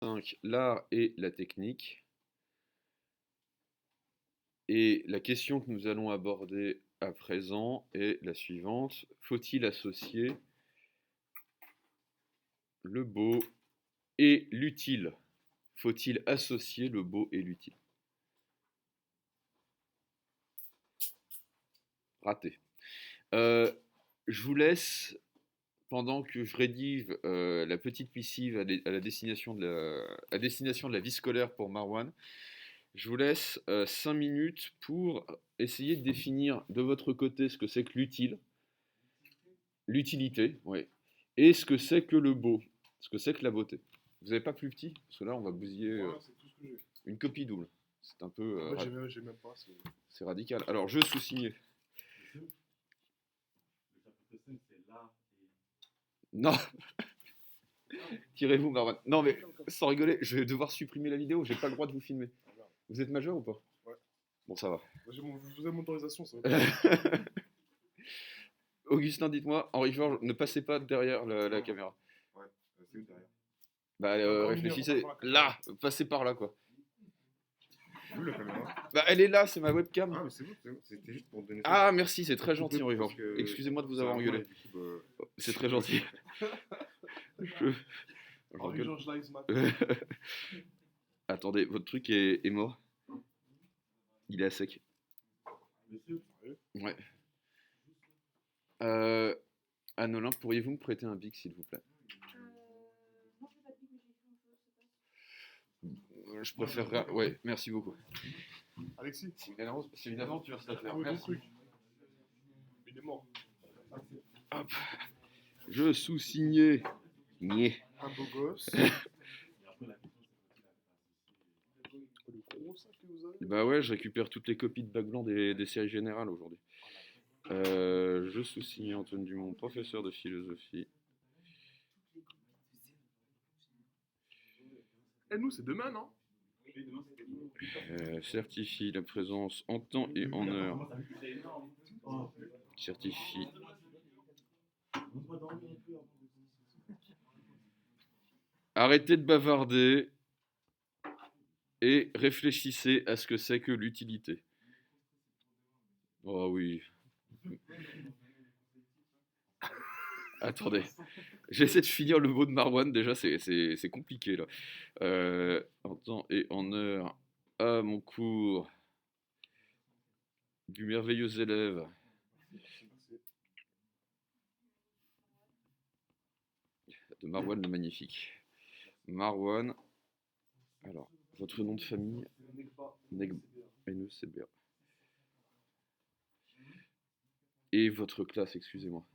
5, l'art et la technique. Et la question que nous allons aborder à présent est la suivante. Faut-il associer le beau et l'utile? Faut-il associer le beau et l'utile? Raté. Je vous laisse, pendant que je rédige la petite missive à la destination de la vie scolaire pour Marwan, je vous laisse 5 minutes pour essayer de définir de votre côté ce que c'est que l'utile, l'utilité, oui, et ce que c'est que le beau, ce que c'est que la beauté. Vous n'avez pas plus petit? Parce que là, on va bousiller C'est tout ce que j'ai. une copie double. C'est un peu En fait, j'ai même pas. c'est radical. Alors, je sous-signé. Non, tirez-vous, Marwan. Non, mais sans rigoler, je vais devoir supprimer la vidéo. J'ai pas le droit de vous filmer. Vous êtes majeur ou pas? Ouais. Bon, ça va. Je vous ai mon autorisation, ça va. Augustin, dites-moi, Henri-Georges, ne passez pas derrière la caméra. Ouais, c'est où derrière? Bah, Encore réfléchissez. mieux, Là, passez par là, quoi. Où la caméra? Bah, elle est là, c'est ma webcam. Ah, mais c'est bon, c'était juste pour te donner ça. Ah, merci, c'est très gentil, Henri-Georges. Parce que Excusez-moi de vous ça avoir va, engueulé. et du coup, bah, C'est très gentil. Je recule. Henri-Georges Live ce matin. Attendez, votre truc est mort. Il est à sec. Ouais. Anne-Olympe, pourriez-vous me prêter un bic, s'il vous plaît? Non, je n'ai pas dit que j'ai fait autre chose, Je préférerais. Ouais, merci beaucoup. Alexis, C'est une aventure, cette affaire. où est ton Merci. truc? Il est mort. Hop. Je sous-signais. Niais. Un beau gosse. Le gros sac que vous avez? Bah ouais, je récupère toutes les copies de bac blanc des séries générales aujourd'hui. Je sous-signe Antoine Dumont, professeur de philosophie. Et nous, c'est demain, non? Certifie la présence en temps et en heure. Certifie. Arrêtez de bavarder et réfléchissez à ce que c'est que l'utilité. Oh oui. Attendez. J'essaie de finir le mot de Marwan, déjà c'est compliqué là. En temps et en heure, à mon cours du merveilleux élève. De Marwan le magnifique. Marwan, alors, votre nom de famille? N-E-C-B-A. Et votre classe, excusez-moi.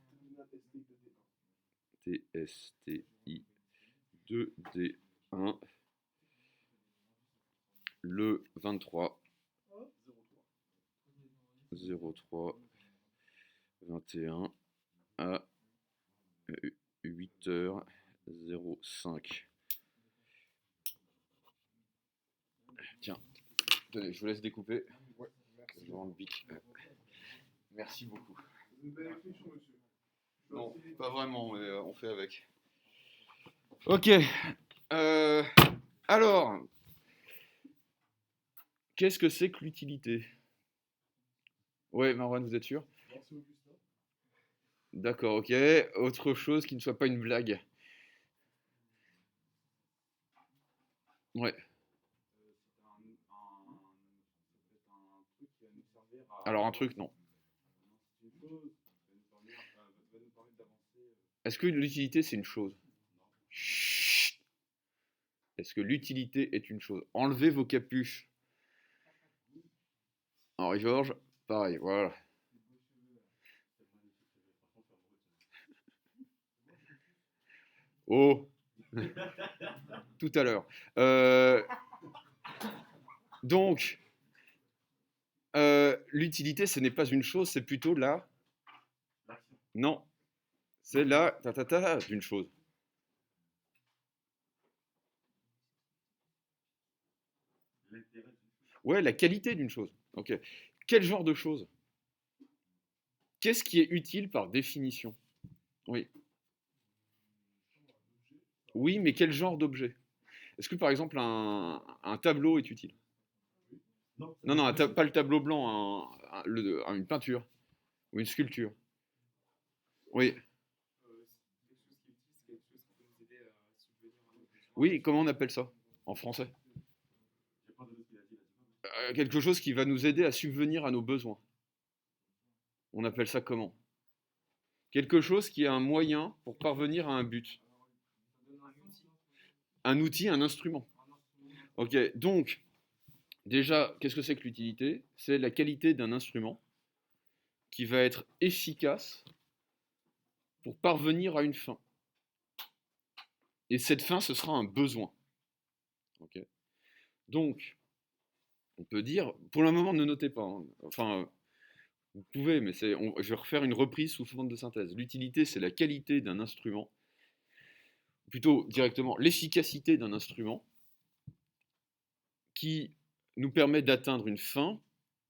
TSTI 2D1. Le 23 03 21 à 8h05. Tiens, tenez, je vous laisse découper. Ouais, merci. Je rends le bic. Merci beaucoup. Une belle réflexion, monsieur. Non, pas vraiment, mais on fait avec. Ok. Alors, qu'est-ce que c'est que l'utilité? Ouais, Marwan, vous êtes sûr? Merci, Augustin. D'accord, ok. Autre chose qui ne soit pas une blague. Ouais. Alors un truc, non. Est-ce que l'utilité, c'est une chose? Chut. Est-ce que l'utilité est une chose? Enlevez vos capuches. Henri-Georges, pareil, voilà. Oh. Tout à l'heure. Donc, l'utilité, ce n'est pas une chose, c'est plutôt la... Non, c'est la d'une chose. Ouais, la qualité d'une chose. Ok. Quel genre de chose? Qu'est-ce qui est utile par définition? Oui. Oui, mais quel genre d'objet? Est-ce que par exemple un tableau est utile? Non, Non, non, pas le tableau blanc, une peinture ou une sculpture. Oui, Quelque chose qui est utile, c'est quelque chose qui peut nous aider à subvenir à nos besoins. oui, comment on appelle ça en français? j'ai pas donné ce qu'il a dit là. Quelque chose qui va nous aider à subvenir à nos besoins. On appelle ça comment? Quelque chose qui est un moyen pour parvenir à un but. Un outil, un instrument. Ok, donc, déjà, qu'est-ce que c'est que l'utilité? C'est la qualité d'un instrument qui va être efficace pour parvenir à une fin. Et cette fin, ce sera un besoin. Ok. Donc, on peut dire, pour le moment, ne notez pas, hein. Enfin, vous pouvez, mais je vais refaire une reprise sous forme de synthèse. L'utilité, c'est la qualité d'un instrument, plutôt directement l'efficacité d'un instrument qui nous permet d'atteindre une fin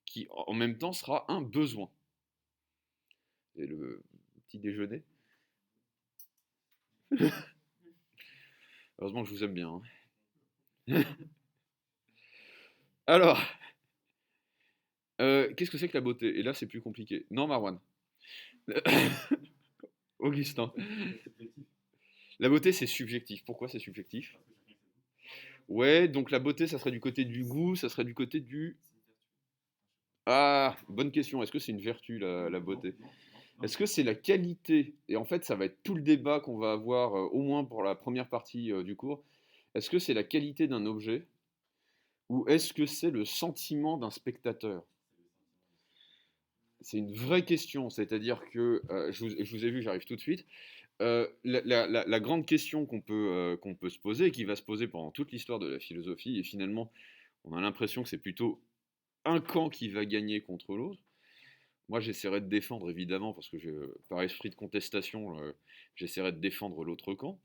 qui, en même temps, sera un besoin. Et le petit déjeuner. Heureusement que je vous aime bien, hein. Alors, qu'est-ce que c'est que la beauté? Et là, c'est plus compliqué. Non, Marwan. Augustin. C'est subjectif. La beauté, c'est subjectif. Pourquoi c'est subjectif? Parce que chacun ses goûts. Ouais, donc la beauté, ça serait du côté du goût, ça serait du côté du... Ah, bonne question. Est-ce que c'est une vertu, la beauté? Non. Est-ce que c'est la qualité? Et en fait, ça va être tout le débat qu'on va avoir, au moins pour la première partie du cours. Est-ce que c'est la qualité d'un objet ou est-ce que c'est le sentiment d'un spectateur? C'est une vraie question, c'est-à-dire que, je vous ai vu, j'arrive tout de suite. La grande question qu'on peut se poser et qui va se poser pendant toute l'histoire de la philosophie, et finalement, on a l'impression que c'est plutôt un camp qui va gagner contre l'autre. Moi, j'essaierai de défendre, évidemment, parce que par esprit de contestation, j'essaierai de défendre l'autre camp.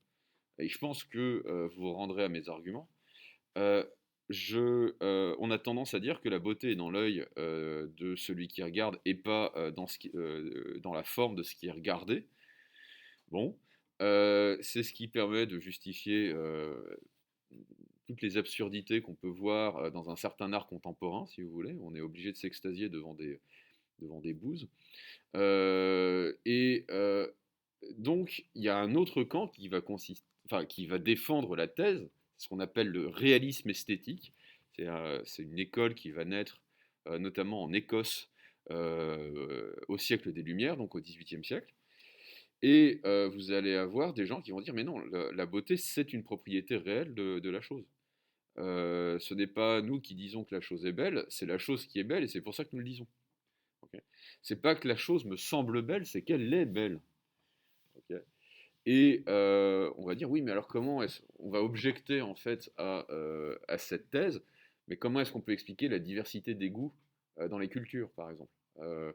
Et je pense que vous vous rendrez à mes arguments. Euh, on a tendance à dire que la beauté est dans l'œil de celui qui regarde et pas dans la forme de ce qui est regardé. Bon, c'est ce qui permet de justifier toutes les absurdités qu'on peut voir dans un certain art contemporain, si vous voulez. On est obligé de s'extasier devant des bouses. Donc, il y a un autre camp qui va défendre la thèse, ce qu'on appelle le réalisme esthétique. C'est une école qui va naître notamment en Écosse au siècle des Lumières, donc au XVIIIe siècle. Et vous allez avoir des gens qui vont dire, mais non, la beauté, c'est une propriété réelle de la chose. Ce n'est pas nous qui disons que la chose est belle, c'est la chose qui est belle, et c'est pour ça que nous le disons. Okay. C'est pas que la chose me semble belle, c'est qu'elle est belle. Okay. Et on va dire, oui, mais alors comment est-ce on va objecter en fait à cette thèse, mais comment est-ce qu'on peut expliquer la diversité des goûts dans les cultures, par exemple? Je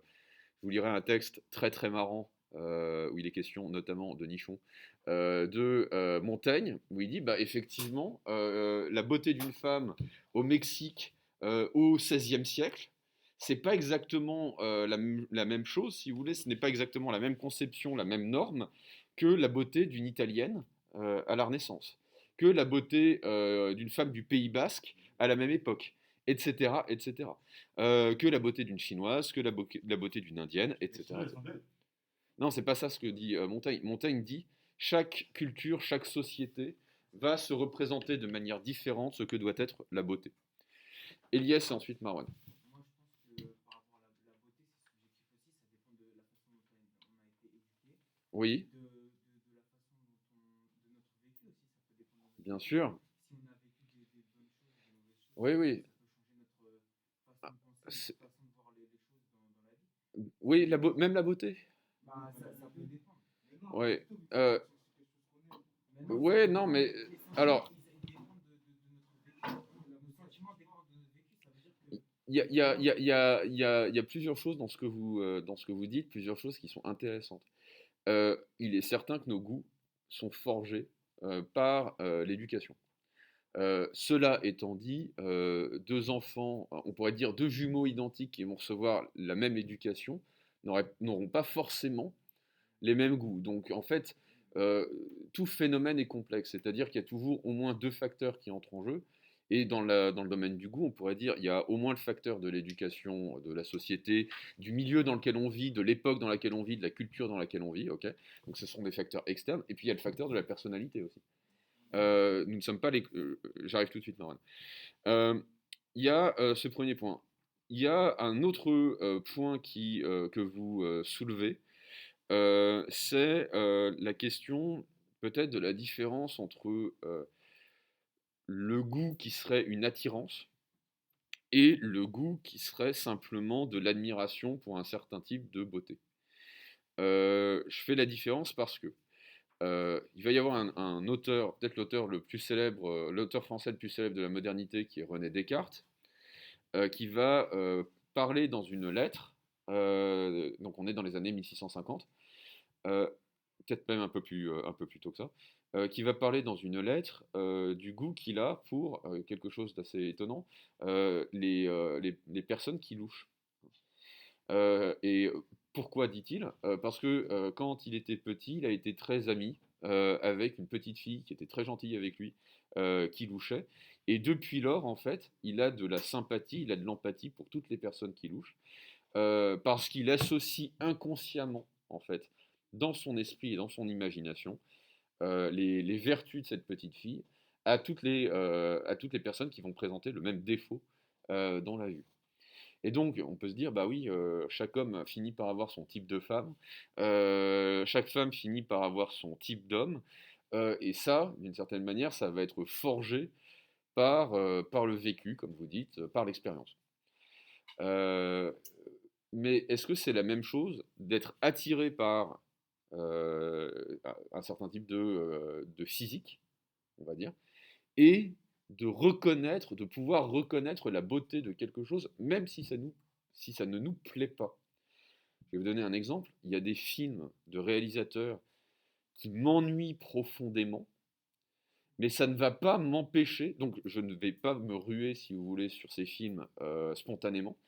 vous lirai un texte très très marrant où il est question notamment de nichons, de Montaigne, où il dit bah, effectivement, la beauté d'une femme au Mexique au XVIe siècle, c'est pas exactement la même chose, si vous voulez, ce n'est pas exactement la même conception, la même norme que la beauté d'une Italienne à la Renaissance, que la beauté d'une femme du Pays Basque à la même époque, etc., etc. Que la beauté d'une Chinoise, que la beauté d'une Indienne, etc. Non, c'est pas ça ce que dit Montaigne. Montaigne dit chaque culture, chaque société va se représenter de manière différente ce que doit être la beauté. Elias et ensuite Marwan. Moi, je pense que par rapport à la beauté, c'est subjectif aussi. Ça dépend de la façon dont on a été éduqué, Oui, de la façon de notre vécu aussi. Ça peut dépendre de notre bien vécu. sûr. Si on a vécu des bonnes choses, des mauvaises choses, Oui, oui. ça peut changer notre façon de penser, C'est- notre façon de voir les choses dans la vie. Oui, même la beauté. Bah, ça peut dépendre. Mais non, Oui. plutôt, vu que c'est quelque chose qu'on aime. Maintenant, Ouais, non, mais les sentiments, alors, ils dépendent de notre vécu. Nos sentiments dépendent de notre vécu. Ça veut dire que il y a plusieurs choses dans ce que vous dites, plusieurs choses qui sont intéressantes. Il est certain que nos goûts sont forgés par l'éducation. Cela étant dit, deux enfants, on pourrait dire deux jumeaux identiques qui vont recevoir la même éducation, n'auront pas forcément les mêmes goûts. Donc en fait, euh, tout phénomène est complexe, c'est-à-dire qu'il y a toujours au moins deux facteurs qui entrent en jeu. Et dans le domaine du goût, on pourrait dire il y a au moins le facteur de l'éducation, de la société, du milieu dans lequel on vit, de l'époque dans laquelle on vit, de la culture dans laquelle on vit. Ok, donc ce sont des facteurs externes. Et puis il y a le facteur de la personnalité aussi. Nous ne sommes pas les. J'arrive tout de suite, Marwan. Euh, Il y a ce premier point. Il y a un autre point que vous soulevez, c'est la question peut-être de la différence entre le goût qui serait une attirance et le goût qui serait simplement de l'admiration pour un certain type de beauté. Je fais la différence parce que il va y avoir un auteur, peut-être l'auteur le plus célèbre, l'auteur français le plus célèbre de la modernité, qui est René Descartes, qui va parler dans une lettre, donc on est dans les années 1650, euh, peut-être même un peu plus tôt que ça, qui va parler dans une lettre du goût qu'il a pour quelque chose d'assez étonnant, les personnes qui louchent. Et pourquoi dit-il? Parce que quand il était petit, il a été très ami avec une petite fille qui était très gentille avec lui, qui louchait. Et depuis lors, en fait, il a de la sympathie, il a de l'empathie pour toutes les personnes qui louchent, parce qu'il associe inconsciemment, en fait, dans son esprit et dans son imagination, les vertus de cette petite fille à toutes les personnes qui vont présenter le même défaut dans la vue. Et donc, on peut se dire, bah oui, chaque homme finit par avoir son type de femme, chaque femme finit par avoir son type d'homme, et ça, d'une certaine manière, ça va être forgé par le vécu, comme vous dites, par l'expérience. Euh, mais est-ce que c'est la même chose d'être attiré par euh, un certain type de physique, on va dire, et de reconnaître, de pouvoir reconnaître la beauté de quelque chose, même si ça ne nous plaît pas. Je vais vous donner un exemple. Il y a des films de réalisateurs qui m'ennuient profondément, mais ça ne va pas m'empêcher, donc je ne vais pas me ruer, si vous voulez, sur ces films spontanément,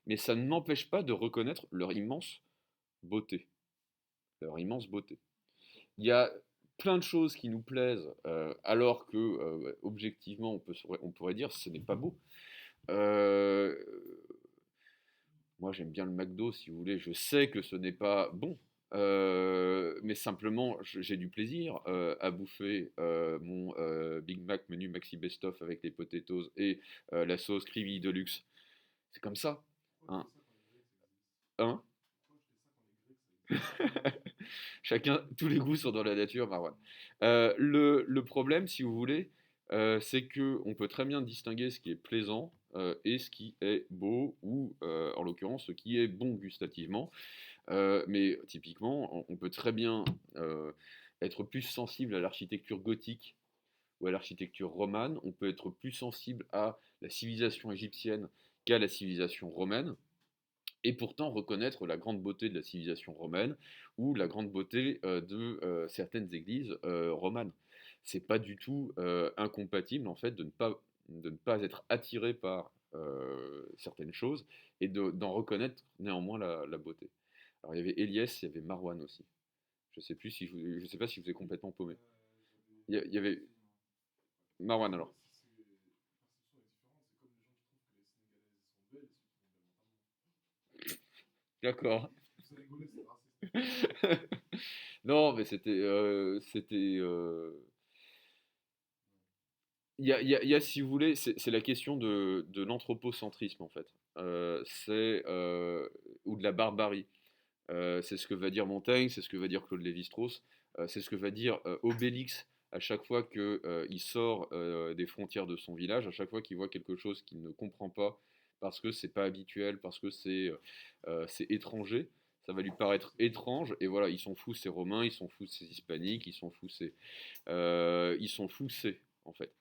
mais ça ne m'empêche pas de reconnaître leur immense beauté. Leur immense beauté. Il y a plein de choses qui nous plaisent, alors que, objectivement, on pourrait dire ce n'est pas beau. Euh, Moi, j'aime bien le McDo, si vous voulez. Je sais que ce n'est pas bon, mais simplement, j'ai du plaisir à bouffer mon Big Mac menu Maxi Best-of avec les potatoes et la sauce Creamy Deluxe. C'est comme ça. Hein. Hein. Chacun, tous les goûts sont dans la nature, Marwan. Le problème, si vous voulez, c'est que on peut très bien distinguer ce qui est plaisant et ce qui est beau, ou en l'occurrence ce qui est bon gustativement. Mais typiquement, on peut très bien être plus sensible à l'architecture gothique ou à l'architecture romane. On peut être plus sensible à la civilisation égyptienne qu'à la civilisation romaine, et pourtant reconnaître la grande beauté de la civilisation romaine ou la grande beauté de certaines églises romanes. C'est pas du tout incompatible, en fait, de ne pas être attiré par certaines choses et d'en reconnaître néanmoins la beauté. Alors il y avait Eliès, il y avait Marwan aussi. Je sais pas si je vous ai complètement paumé. Il y avait Marwan alors. D'accord. Non, mais si vous voulez, c'est la question de l'anthropocentrisme en fait. Ou de la barbarie. C'est ce que va dire Montaigne, c'est ce que va dire Claude Lévi-Strauss, c'est ce que va dire Obélix à chaque fois qu'il sort des frontières de son village, à chaque fois qu'il voit quelque chose qu'il ne comprend pas, parce que c'est pas habituel, parce que c'est étranger. Ça va lui paraître étrange, et voilà, ils sont fous ces Romains, ils sont fous ces Hispaniques, ils sont fous ces, en fait.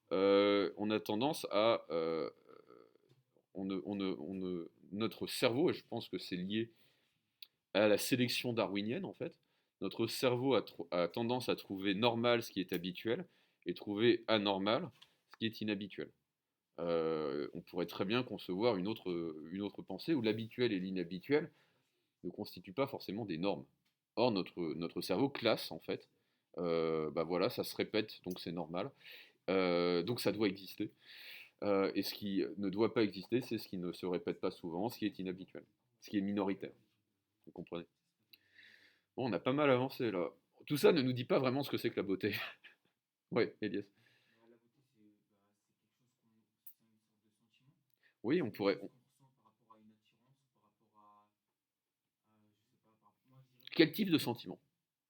On a tendance à, notre cerveau, et je pense que c'est lié à la sélection darwinienne en fait. Notre cerveau a tendance à trouver normal ce qui est habituel et trouver anormal ce qui est inhabituel. On pourrait très bien concevoir une autre pensée où l'habituel et l'inhabituel ne constituent pas forcément des normes. Or, notre cerveau classe en fait Bah voilà, ça se répète, donc c'est normal. Donc ça doit exister. Et ce qui ne doit pas exister, c'est ce qui ne se répète pas souvent, ce qui est inhabituel, ce qui est minoritaire. Vous comprenez? Bon, on a pas mal avancé là. Tout ça ne nous dit pas vraiment ce que c'est que la beauté. Ouais, Elias. La beauté, c'est quelque chose c'est une sorte de sentiment. Oui, on C'est quelque pourrait. chose qu'on ressent par rapport à une attirance, par rapport je sais pas, moi je dirais Quel type de sentiment?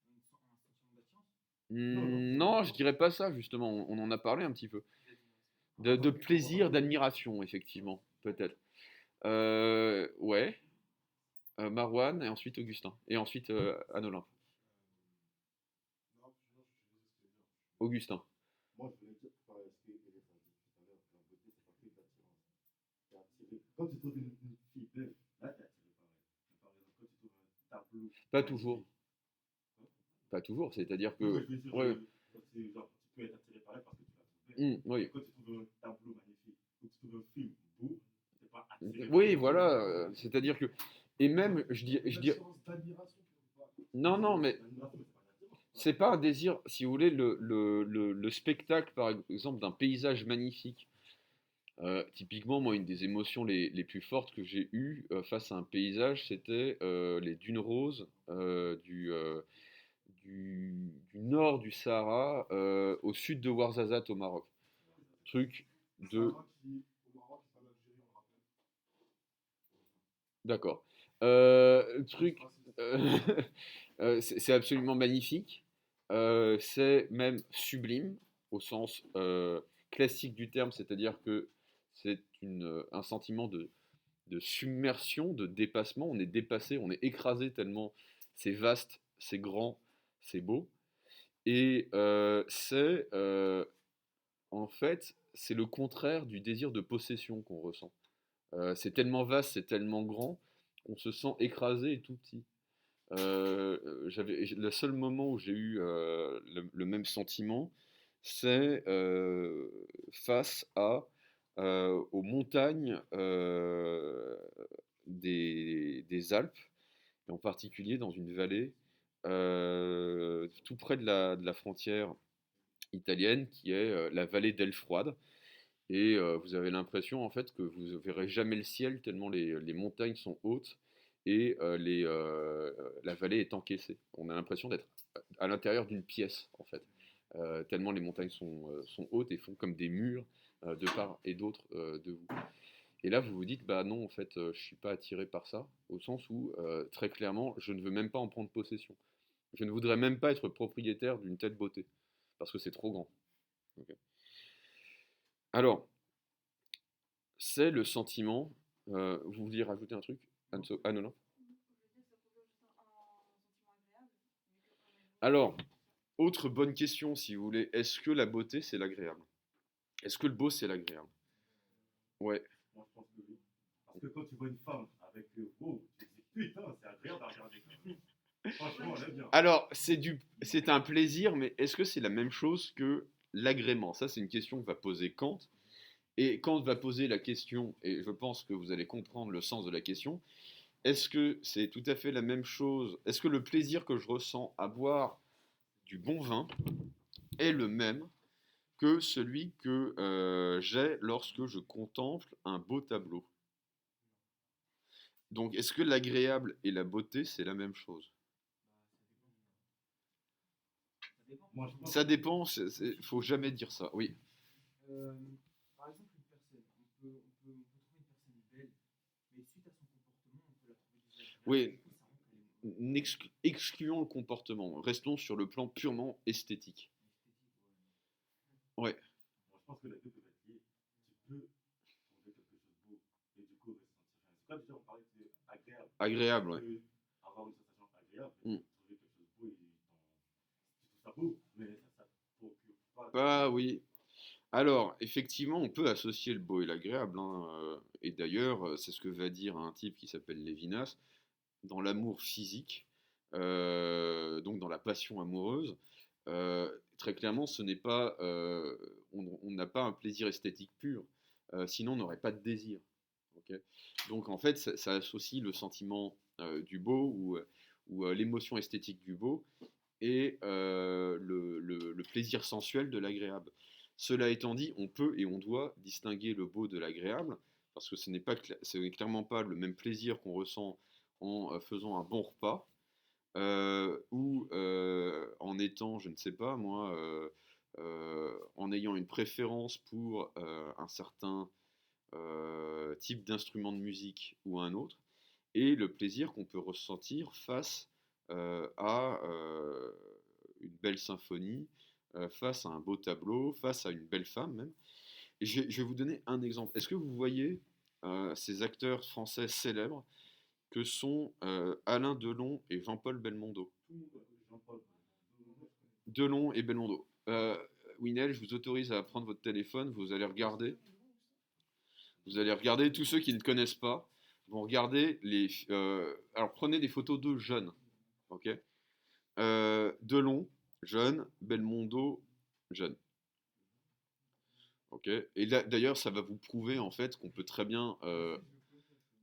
un sentiment d'attirance. Non, je dirais pas ça, justement. On en a parlé un petit peu. De plaisir, d'admiration, effectivement, peut-être. Ouais, Marwan, et ensuite Augustin. Et ensuite Anne-Olympe. Non, je suis désolé, ce que je veux dire. Augustin. Moi, je voulais dire, enfin, ce que Elias a dit tout à l'heure, que la beauté, c'est pas que de l'attirance. T'es attiré. Quand tu trouves une fille belle, là, t'es attiré par elle. Mais par exemple, quand tu trouves un tableau Pas toujours. magnifique, hein, Pas toujours, c'est-à-dire non, mais que. je veux dire, Ouais, quand genre, tu peux être attiré par elle parce que tu la trouves belle. Mais oui. quand tu trouves un tableau magnifique ou tu trouves un film beau, t'es pas attiré par Oui, le film. voilà. C'est-à-dire que. Et même, je dis. L'attirance d'admiration, quelque part. Non, non, mais L'admiration, c'est pas l'attirance. c'est pas un désir, si vous voulez, le spectacle, par exemple, d'un paysage magnifique. Typiquement, moi, une des émotions les plus fortes que j'ai eues face à un paysage, c'était les dunes roses du nord du Sahara au sud de Ouarzazate au Maroc. Truc de... Sarah qui, au Maroc, c'est en Algérie, on rappelle. D'accord. Juste Truc... raciste. c'est absolument magnifique. C'est même sublime au sens classique du terme, c'est-à-dire que c'est un sentiment de submersion, de dépassement. On est dépassé, on est écrasé tellement c'est vaste, c'est grand, c'est beau. Et en fait, c'est le contraire du désir de possession qu'on ressent. C'est tellement vaste, c'est tellement grand, qu'on se sent écrasé et tout petit. Le seul moment où j'ai eu le même sentiment, c'est face aux montagnes des Alpes, et en particulier dans une vallée tout près de la frontière italienne, qui est la vallée d'Elfroide. Et vous avez l'impression en fait que vous ne verrez jamais le ciel tellement les montagnes sont hautes et la vallée est encaissée. On a l'impression d'être à l'intérieur d'une pièce en fait. Tellement les montagnes sont hautes et font comme des murs de part et d'autre de vous. Et là vous vous dites bah non en fait je suis pas attiré par ça au sens où très clairement je ne veux même pas en prendre possession. Je ne voudrais même pas être propriétaire d'une telle beauté parce que c'est trop grand. Ok. Alors c'est le sentiment. Vous vouliez rajouter un truc, Anne-Olympe? Je veux dire, ça procure juste un sentiment agréable, vu qu'on a une Alors, autre bonne question, si vous voulez. Est-ce que la beauté, c'est l'agréable? Est-ce que le beau, c'est l'agréable? Ouais. Moi, je pense que oui. Parce que quand tu vois une femme avec beau, tu te dis putain, c'est agréable à regarder. Franchement, elle est bien. Alors, c'est un plaisir, mais est-ce que c'est la même chose que l'agrément? Ça, c'est une question que va poser Kant. Et Kant va poser la question, et je pense que vous allez comprendre le sens de la question. Est-ce que c'est tout à fait la même chose? Est-ce que le plaisir que je ressens à boire du bon vin est le même que celui que j'ai lorsque je contemple un beau tableau? Donc, est-ce que l'agréable et la beauté, c'est la même chose? Ça dépend. Moi, je pense Ça que dépend, faut jamais dire ça. Oui. Euh, Par exemple, une personne, on peut trouver une personne belle, mais suite à son comportement, on peut la trouver désagréable. Oui, Du coup, ça rend qu'elle est excluons le comportement. Restons sur le plan purement esthétique. esthétique. Ouais, moi, je pense que les deux peuvent être liés. Tu peux trouver quelque chose de beau et du coup ressentir. C'est pas déjà on parlait de agréable. agréable, ouais. Tu peux avoir une sensation agréable et Mm. trouver quelque chose de beau et tu trouves ça beau, mais ça ne procure pas Bah oui. Alors, effectivement, on peut associer le beau et l'agréable, hein, et d'ailleurs, c'est ce que va dire un type qui s'appelle Lévinas, dans l'amour physique, donc dans la passion amoureuse. Très clairement, ce n'est pas, on n'a pas un plaisir esthétique pur, sinon on n'aurait pas de désir. Ok. Donc en fait, ça associe le sentiment du beau ou l'émotion esthétique du beau et le plaisir sensuel de l'agréable. Cela étant dit, on peut et on doit distinguer le beau de l'agréable, parce que ce n'est clairement pas le même plaisir qu'on ressent en faisant un bon repas, ou en étant, je ne sais pas moi, en ayant une préférence pour un certain type d'instrument de musique ou un autre, et le plaisir qu'on peut ressentir face à une belle symphonie, face à un beau tableau, face à une belle femme même. Et je vais vous donner un exemple. Est-ce que vous voyez ces acteurs français célèbres que sont Alain Delon et Jean-Paul Belmondo? Tout le monde, Jean-Paul. Delon et Belmondo. Winel, je vous autorise à prendre votre téléphone, vous allez regarder tous ceux qui ne connaissent pas, vont regarder alors prenez des photos de jeunes, ok. Delon, jeune, Belmondo, jeune, ok. Et là, d'ailleurs, ça va vous prouver en fait qu'on peut très bien,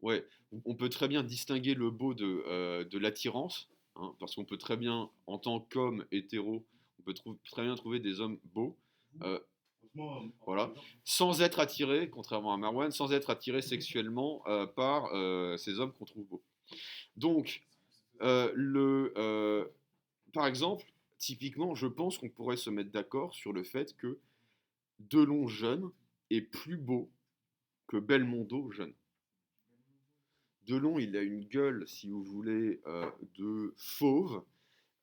ouais, on peut très bien distinguer le beau de l'attirance, hein, parce qu'on peut très bien, en tant qu'homme hétéro, on peut très bien trouver des hommes beaux. euh, Franchement, Voilà, sans être attiré, contrairement à Marwan, sans être attiré sexuellement par ces hommes qu'on trouve beaux. Donc, par exemple, typiquement, je pense qu'on pourrait se mettre d'accord sur le fait que Delon jeune est plus beau que Belmondo jeune. Delon, il a une gueule, si vous voulez, de fauve.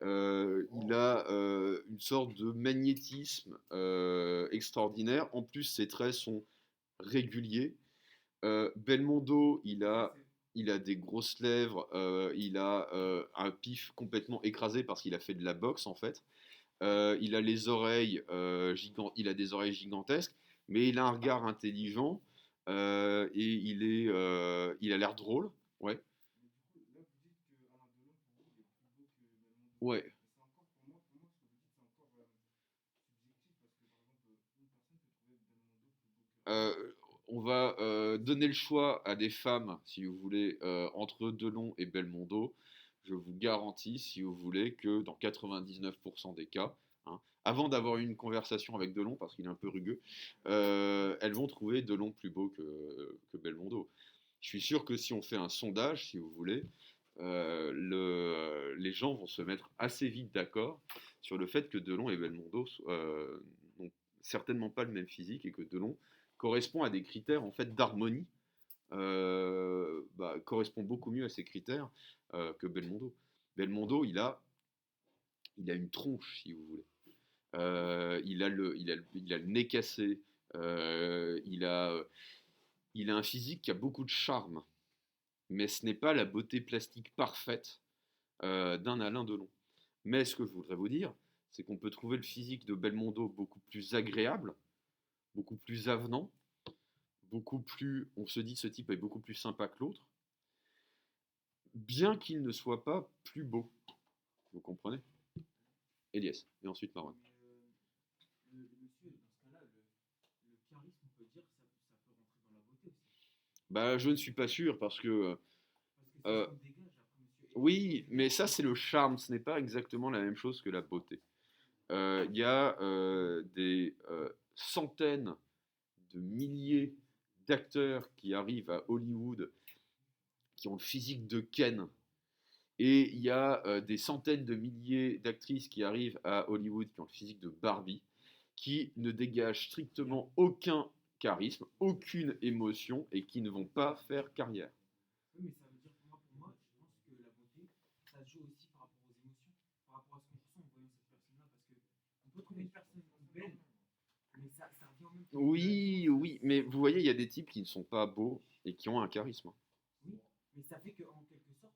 Il a une sorte de magnétisme extraordinaire. En plus, ses traits sont régulier. Belmondo, il a des grosses lèvres, il a un pif complètement écrasé parce qu'il a fait de la boxe en fait. Il a les oreilles il a des oreilles gigantesques, mais il a un regard intelligent et il a l'air drôle. Ouais, Mais du coup, là, vous dites que Alain Delon, pour vous, il est plus beau que Belmondo. ouais. Mais c'est encore, pour moi, ce que vous dites, c'est encore subjectif, parce que, par exemple, une personne peut trouver Belmondo plus beau que Alain Euh, Delon. on va donner le choix à des femmes, si vous voulez, entre Delon et Belmondo. Je vous garantis, si vous voulez, que dans 99% des cas, hein, avant d'avoir une conversation avec Delon, parce qu'il est un peu rugueux, elles vont trouver Delon plus beau que Belmondo. Je suis sûr que si on fait un sondage, si vous voulez, les gens vont se mettre assez vite d'accord sur le fait que Delon et Belmondo n'ont certainement pas le même physique et que Delon correspond à des critères en fait d'harmonie, correspond beaucoup mieux à ces critères que Belmondo. Belmondo, il a une tronche, si vous voulez. Il a le nez cassé. Il a un physique qui a beaucoup de charme, mais ce n'est pas la beauté plastique parfaite d'un Alain Delon. Mais ce que je voudrais vous dire, c'est qu'on peut trouver le physique de Belmondo beaucoup plus agréable, beaucoup plus avenant, beaucoup plus, on se dit ce type est beaucoup plus sympa que l'autre, bien qu'il ne soit pas plus beau. Vous comprenez? Elias, et ensuite Marwan. Mais monsieur, dans ce cas-là, le charisme, on peut dire que ça peut rentrer dans la beauté aussi. Bah, je ne suis pas sûr parce que Parce que c'est euh, ce qu'on dégage après, monsieur. oui, mais ça c'est le charme, ce n'est pas exactement la même chose que la beauté. Il y a des centaines de milliers d'acteurs qui arrivent à Hollywood qui ont le physique de Ken. Et il y a des centaines de milliers d'actrices qui arrivent à Hollywood qui ont le physique de Barbie, qui ne dégagent strictement aucun charisme, aucune émotion et qui ne vont pas faire carrière. Oui, mais ça veut dire que moi, je pense que la beauté, ça se joue aussi par rapport aux émotions, par rapport à ce qu'on ressent en voyant cette personne-là. Parce que on peut trouver une personne belle, mais ça revient en même temps. Oui, oui, mais vous voyez, il y a des types qui ne sont pas beaux et qui ont un charisme. Oui, mais ça fait qu'en quelque sorte,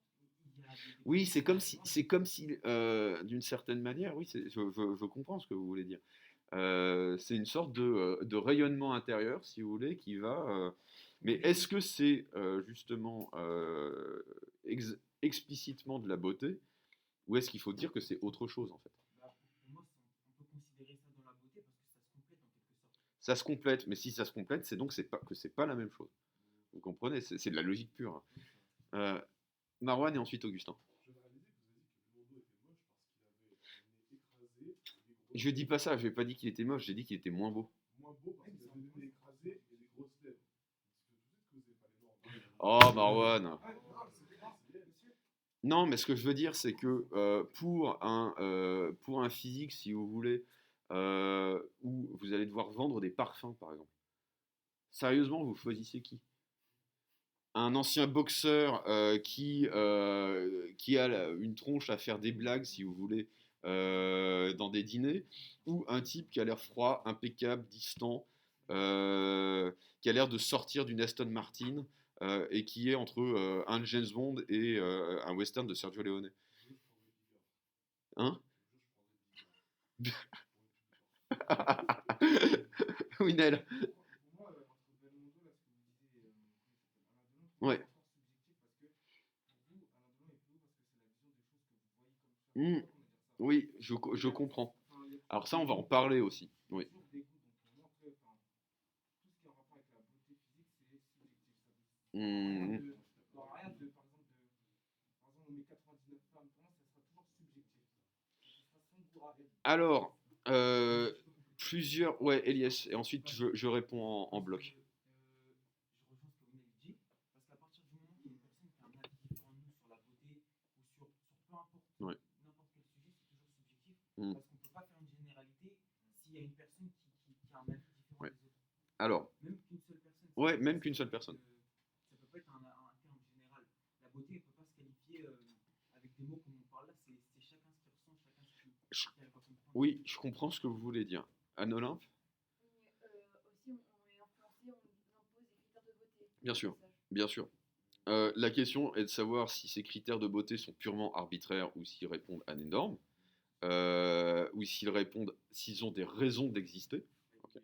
il y a des Oui, personnes c'est comme si, d'une certaine manière, oui, je comprends ce que vous voulez dire. C'est une sorte de rayonnement intérieur, si vous voulez, qui va. Mais est-ce que c'est justement explicitement de la beauté, ou est-ce qu'il faut dire que c'est autre chose en fait? bah, pour moi, on peut considérer ça dans la beauté parce que ça se complète en quelque sorte. Ça se complète, mais si ça se complète, c'est donc que c'est pas la même chose. Vous comprenez? C'est de la logique pure, hein. Oui, ça. Marwan et ensuite Augustin. j'avais réalisé que vous avez dit que Belmondo était moche parce qu'il avait Je dis pas ça, j'ai pas dit qu'il était moche, j'ai dit qu'il était moins beau. Moins beau parce qu'il a des nez écrasés et des grosses lèvres. Parce que vous êtes que vous n'avez pas les Oh, noirs. Marwan. Ah, non, c'est grave, monsieur. Non, mais ce que je veux dire, c'est que pour un physique, si vous voulez, où vous allez devoir vendre des parfums, par exemple, sérieusement, vous choisissez qui? Un ancien boxeur qui a une tronche à faire des blagues, si vous voulez, dans des dîners, ou un type qui a l'air froid, impeccable, distant, qui a l'air de sortir d'une Aston Martin et qui est entre un James Bond et un western de Sergio Leone. Hein? Winel. Pour moi, entre Belmondo, là, ce que vous disiez, comment il s'appelle, Alain Delon, pour moi, Ouais. c'est encore subjectif parce que pour vous, Alain Delon est plus haut parce que c'est la vision des choses que vous voyez comme ça. Je sais Hmm, pas comment dire ça. oui, je comprends. Enfin, il y a Alors toujours ça, on des va en goûts, parler aussi. il y a Oui. toujours des goûts. Donc pour moi, après, enfin, tout ce qui est en rapport avec la beauté physique, c'est subjectif. Ça Hmm, ne doit rien de, par exemple, on met 99 femmes, pour moi, ça sera toujours subjectif. Ça sera son goût à elle. Alors, plusieurs... Ouais, Elias. Et ensuite, je réponds en bloc. Je rejoins ce que vous m'avez dit, parce qu'à partir du moment qu'il y a une personne qui a un avis différent de nous sur la beauté ou sur peu importe Ouais. n'importe quel sujet, c'est toujours subjectif, Hmm. parce qu'on ne peut pas faire une généralité s'il y a une personne qui a un avis différent Ouais. des autres. Alors, Même qu'une seule personne. ouais, ça peut même pas qu'une se seule qualifier personne. ça peut pas être un terme général. La beauté ne peut pas se qualifier avec des mots comme on parle là, c'est chacun ce qu'il ressent, chacun ce qu'il arrive à comprendre. Oui, je comprends ce que vous voulez dire. Anne Olympe? Aussi, on est influencé, on nous impose des critères de beauté. Bien sûr. Message. Bien sûr. La question est de savoir si ces critères de beauté sont purement arbitraires ou s'ils répondent à des normes, ou s'ils ont des raisons d'exister. Ok.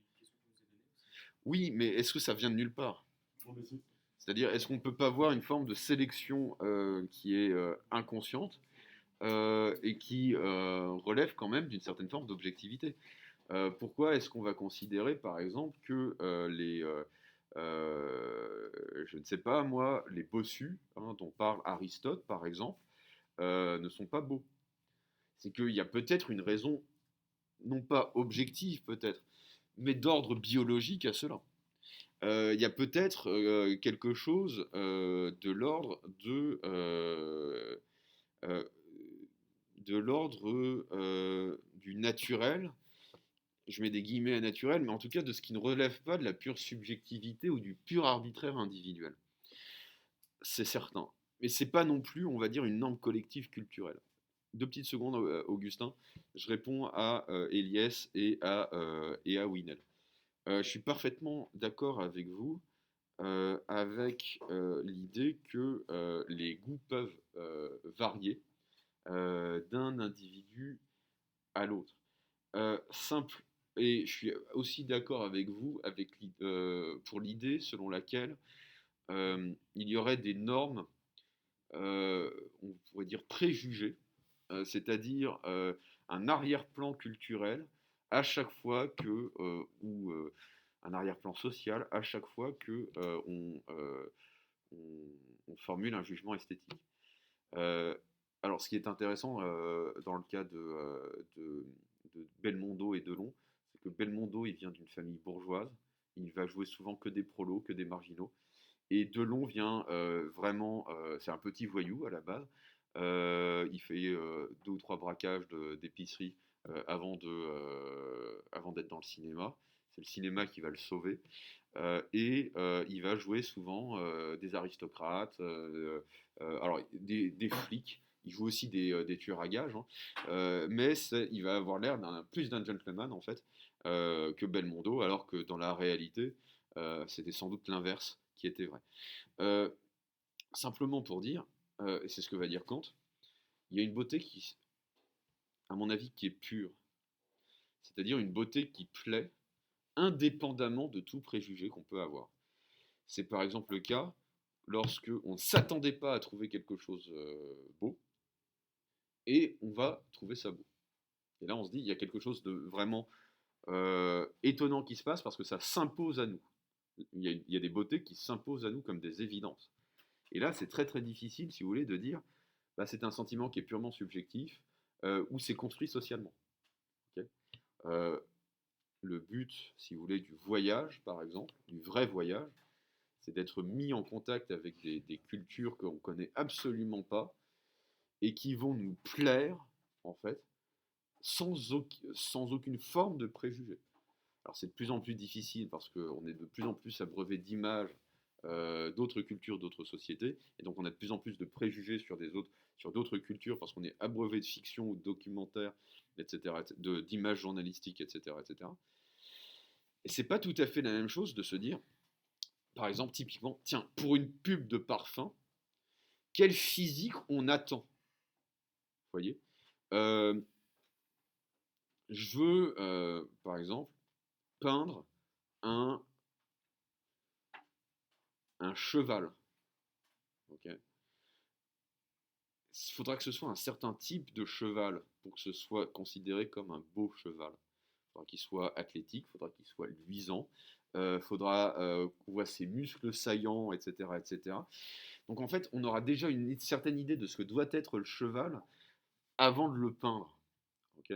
Oui, mais est-ce que ça vient de nulle part? Bon, mais c'est- C'est-à-dire, est-ce qu'on ne peut pas voir une forme de sélection qui est inconsciente et qui relève quand même d'une certaine forme d'objectivité? Pourquoi est-ce qu'on va considérer, par exemple, que je ne sais pas moi, les bossus, hein, dont parle Aristote, par exemple, ne sont pas beaux? C'est qu'il y a peut-être une raison, non pas objective peut-être, mais d'ordre biologique à cela. Il y a peut-être quelque chose euh, de l'ordre du naturel. Je mets des guillemets à naturel, mais en tout cas de ce qui ne relève pas de la pure subjectivité ou du pur arbitraire individuel. C'est certain. Mais c'est pas non plus, on va dire, une norme collective culturelle. 2 petites secondes, Augustin. Je réponds à Elias et à Winel. Je suis parfaitement d'accord avec vous, avec l'idée que les goûts peuvent varier d'un individu à l'autre. Simple, et je suis aussi d'accord avec vous pour l'idée selon laquelle il y aurait des normes, on pourrait dire préjugées, c'est-à-dire un arrière-plan culturel à chaque fois ou un arrière-plan social à chaque fois que on formule un jugement esthétique. Euh, alors, ce qui est intéressant dans le cas de Belmondo et Delon, c'est que Belmondo, il vient d'une famille bourgeoise, il va jouer souvent que des prolos, que des marginaux, et Delon vient vraiment, c'est un petit voyou à la base. Il fait 2 ou 3 braquages d'épicerie avant d'être dans le cinéma. C'est le cinéma qui va le sauver. Et il va jouer souvent des aristocrates, alors des flics. Il joue aussi des tueurs à gages, hein. Mais il va avoir l'air plus d'un gentleman en fait que Belmondo, alors que dans la réalité, c'était sans doute l'inverse qui était vrai. Euh, Simplement pour dire, et c'est ce que va dire Kant, il y a une beauté qui, à mon avis, qui est pure. C'est-à-dire une beauté qui plaît indépendamment de tout préjugé qu'on peut avoir. C'est par exemple le cas lorsque on ne s'attendait pas à trouver quelque chose beau et on va trouver ça beau. Et là on se dit il y a quelque chose de vraiment étonnant qui se passe parce que ça s'impose à nous. Il y a des beautés qui s'imposent à nous comme des évidences. Et là c'est très très difficile si vous voulez de dire bah, c'est un sentiment qui est purement subjectif ou c'est construit socialement. Okay. Euh, le but, si vous voulez, du voyage, par exemple, du vrai voyage, c'est d'être mis en contact avec des cultures qu'on ne connaît absolument pas et qui vont nous plaire, en fait, sans aucune forme de préjugé. Alors c'est de plus en plus difficile parce qu'on est de plus en plus abreuvé d'images d'autres cultures, d'autres sociétés, et donc on a de plus en plus de préjugés sur d'autres cultures parce qu'on est abreuvé de fiction ou de documentaires, etc., d'images journalistiques, etc., etc. Et c'est pas tout à fait la même chose de se dire, par exemple, typiquement, tiens, pour une pub de parfum, quel physique on attend? Vous voyez? Euh, je veux, par exemple, peindre un, un cheval. Ok. Il faudra que ce soit un certain type de cheval pour que ce soit considéré comme un beau cheval. Il faudra qu'il soit athlétique, il faudra qu'il soit luisant, il faudra qu'on voit ses muscles saillants, etc., etc. Donc en fait, on aura déjà une certaine idée de ce que doit être le cheval avant de le peindre. Ok.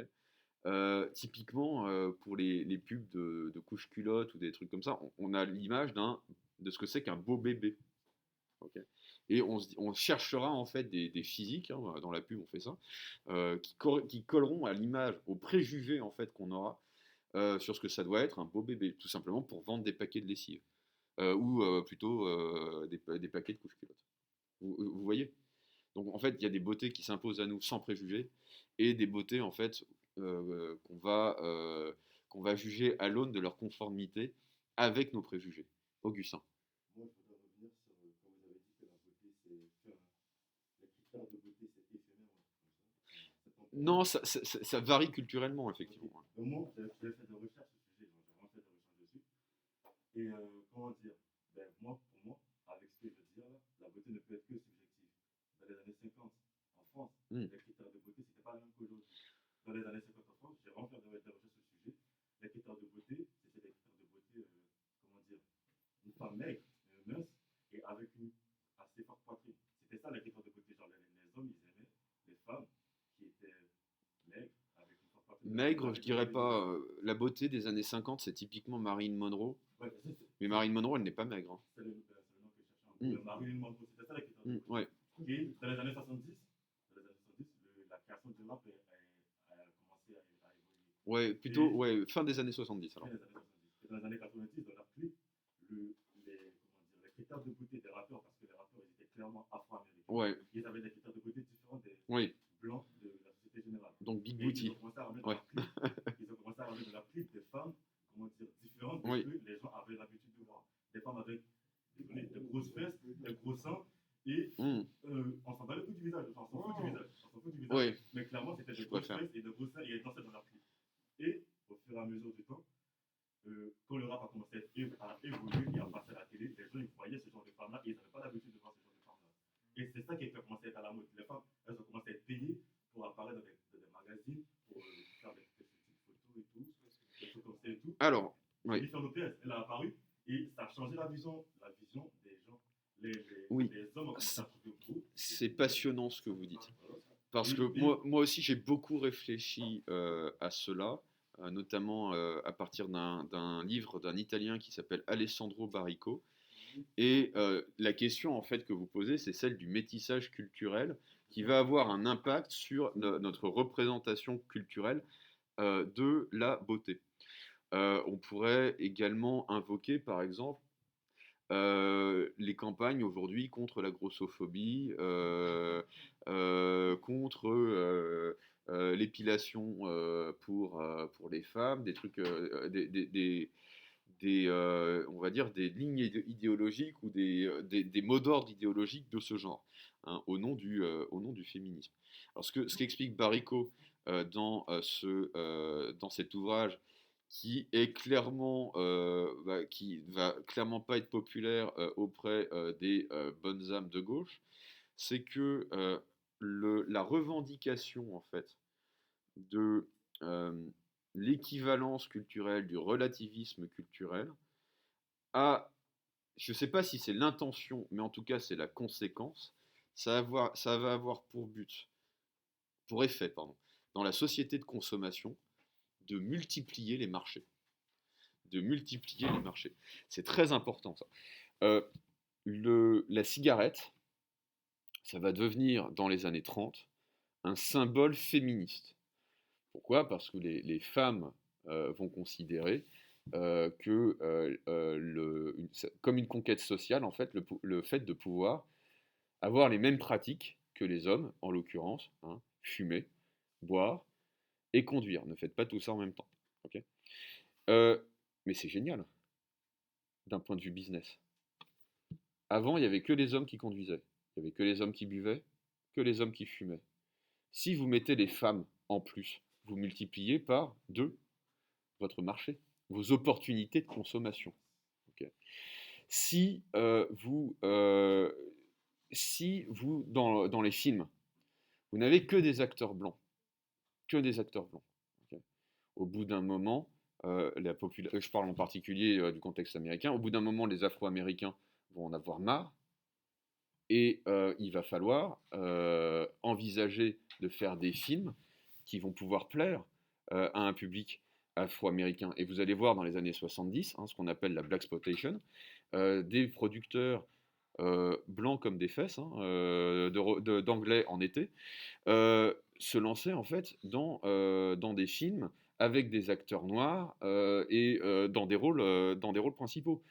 Typiquement, pour les pubs de couche-culotte ou des trucs comme ça, on a l'image de ce que c'est qu'un beau bébé. Ok. Et on cherchera en fait des physiques, hein, dans la pub on fait ça, qui colleront à l'image, aux préjugés en fait qu'on aura sur ce que ça doit être un beau bébé, tout simplement pour vendre des paquets de lessive, ou plutôt des paquets de couche-culottes. Vous voyez? Donc en fait, il y a des beautés qui s'imposent à nous sans préjugés, et des beautés en fait qu'on va juger à l'aune de leur conformité avec nos préjugés. Augustin. Moi, je voudrais revenir sur, quand vous avez dit que la beauté, c'est éphémère. Les critères de beauté, c'est éphémère, un truc comme ça. C'est temporaire. Non, ça varie culturellement, Ok. effectivement. Mais moi, j'avais fait des recherches sur ce sujet, genre, j'ai vraiment fait des recherches dessus. Et comment dire, ben, moi, pour moi, avec ce que je veux dire là, la beauté ne peut être que subjective. Dans les années 50, en France, Mm. les critères de beauté, c'était pas le même qu'aujourd'hui. Dans les années 50 en France, j'ai vraiment fait des recherches sur ce sujet. Les critères de beauté, c'était des critères de beauté, comment dire, une femme maigre, une mince, et avec une assez forte poitrine. C'était ça les critères de beauté. Genre, les hommes, ils aimaient les femmes qui étaient maigres, avec une forte poitrine. Maigre, je dirais pas. La beauté des années 50, c'est typiquement Marilyn Monroe. Ouais, Mais Marilyn Monroe, elle n'est pas maigre, hein. c'est le nom que je cherchais. Mm. Marilyn Monroe, c'était ça les critères de beauté. Ouais. Et dans les années 70, la création de l'art a commencé à évoluer. Ouais, plutôt ouais, fin des années 70 alors. Fin des années 70. Et dans les années 90, dans leur clip, les critères de beauté des rappeurs, parce que les rappeurs ils étaient clairement afro-américains, Ouais, ils avaient des critères de beauté différents des oui. blancs de la société générale. Donc Big Et Booty. ils ont commencé à remettre Ouais. dans leur clip, ils ont commencé à remettre dans leur clip des femmes, comment dire, différentes de Oui. ce que les gens avaient l'habitude de voir. Des femmes avec de grosses fesses, des gros seins, et Mm. on s'en bat le coup du visage, enfin, on s'en fout du visage, on s'en fout du visage. Oui. Mais clairement, c'était de Je grosses préfère. fesses et de gros seins, et elles dansaient dans leur clip. Et au fur et à mesure du temps, quand le rap a commencé à évoluer et à passer à la télé, les gens ils voyaient ce genre de femmes-là et ils n'avaient pas l'habitude de voir ce genre de femmes-là. Et c'est ça qui a commencé à être à la mode. Les femmes, elles ont commencé à être payées pour apparaître dans des magazines, pour faire des photos et tout, des trucs comme ça et tout. Alors, oui. Jennifer Lopez, elle a apparu et ça a changé la vision des gens. Oui. Les hommes ont commencé à trouver beau. C'est passionnant ce que vous dites. Voilà. Parce que moi aussi, j'ai beaucoup réfléchi à cela, notamment à partir d'un livre d'un Italien qui s'appelle Alessandro Baricco. Et la question en fait que vous posez, c'est celle du métissage culturel qui va avoir un impact sur notre représentation culturelle de la beauté. On pourrait également invoquer, par exemple, les campagnes aujourd'hui contre la grossophobie, contre l'épilation pour les femmes, des trucs, on va dire des lignes idéologiques ou des mots d'ordre idéologiques de ce genre, hein, au nom du féminisme. Alors ce qu'explique Baricco dans cet ouvrage, qui est clairement, qui va clairement pas être populaire auprès des bonnes âmes de gauche, c'est que la revendication en fait de l'équivalence culturelle, du relativisme culturel, je ne sais pas si c'est l'intention, mais en tout cas c'est la conséquence, ça va avoir pour effet, dans la société de consommation, de multiplier les marchés. De multiplier les marchés. C'est très important ça. Euh, la cigarette, ça va devenir dans les années 30 un symbole féministe. Pourquoi? Parce que les femmes vont considérer que, comme une conquête sociale, en fait, le fait de pouvoir avoir les mêmes pratiques que les hommes, en l'occurrence, hein, fumer, boire et conduire. Ne faites pas tout ça en même temps. Ok. Euh, mais c'est génial, d'un point de vue business. Avant, il n'y avait que les hommes qui conduisaient. Il n'y avait que les hommes qui buvaient, que les hommes qui fumaient. Si vous mettez les femmes en plus, vous multipliez par 2 votre marché, vos opportunités de consommation. Ok. Si vous dans les films, vous n'avez que des acteurs blancs, que des acteurs blancs. Ok. Au bout d'un moment, je parle en particulier du contexte américain, au bout d'un moment, les Afro-Américains vont en avoir marre et il va falloir envisager de faire des films qui vont pouvoir plaire à un public afro-américain. Et vous allez voir dans les années 70, hein, ce qu'on appelle la blaxploitation, des producteurs blancs comme des fesses, hein, d'anglais en été, se lancer en fait dans des films avec des acteurs noirs et dans des rôles principaux.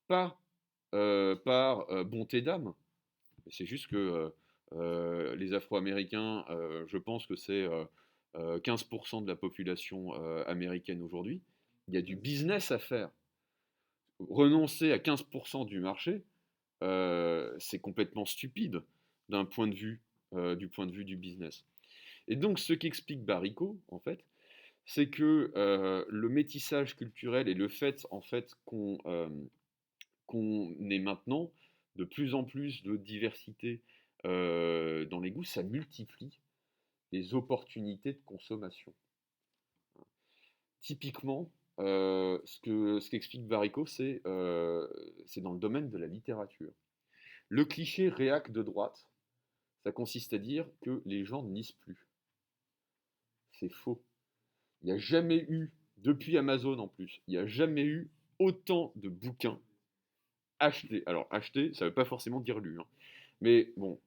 Pas par bonté d'âme, c'est juste que les Afro-Américains, je pense que c'est 15% de la population américaine aujourd'hui. Il y a du business à faire. Renoncer à 15% du marché, c'est complètement stupide du point de vue du business. Et donc, ce qu'explique Barico, en fait, c'est que le métissage culturel et le fait, en fait, qu'on ait maintenant de plus en plus de diversité dans les goûts, ça multiplie les opportunités de consommation. Typiquement, ce qu'explique Barico, c'est dans le domaine de la littérature. Le cliché réac de droite, ça consiste à dire que les gens ne lisent plus. C'est faux. Il n'y a jamais eu, depuis Amazon en plus, il n'y a jamais eu autant de bouquins achetés. Alors, acheter, ça ne veut pas forcément dire lu, hein. Mais bon,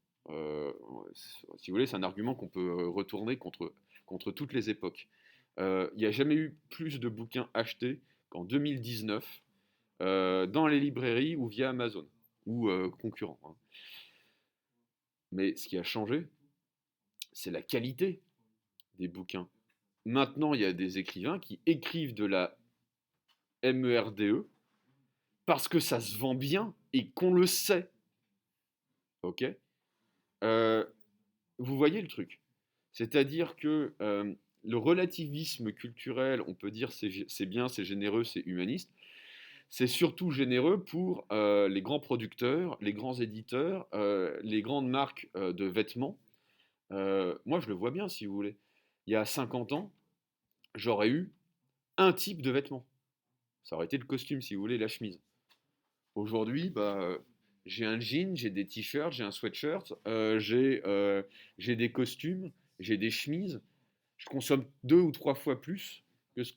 si vous voulez, c'est un argument qu'on peut retourner contre toutes les époques. Il n'y a jamais eu plus de bouquins achetés qu'en 2019 dans les librairies ou via Amazon ou concurrents, hein. Mais ce qui a changé, c'est la qualité des bouquins. Maintenant, il y a des écrivains qui écrivent de la MERDE parce que ça se vend bien et qu'on le sait. Ok. Vous voyez le truc. C'est-à-dire que le relativisme culturel, on peut dire c'est bien, c'est généreux, c'est humaniste. C'est surtout généreux pour les grands producteurs, les grands éditeurs, les grandes marques de vêtements. Moi, je le vois bien, si vous voulez. Il y a 50 ans, j'aurais eu un type de vêtement. Ça aurait été le costume, si vous voulez, la chemise. Aujourd'hui, j'ai un jean, j'ai des t-shirts, j'ai un sweatshirt, j'ai des costumes, j'ai des chemises. Je consomme 2 ou 3 fois plus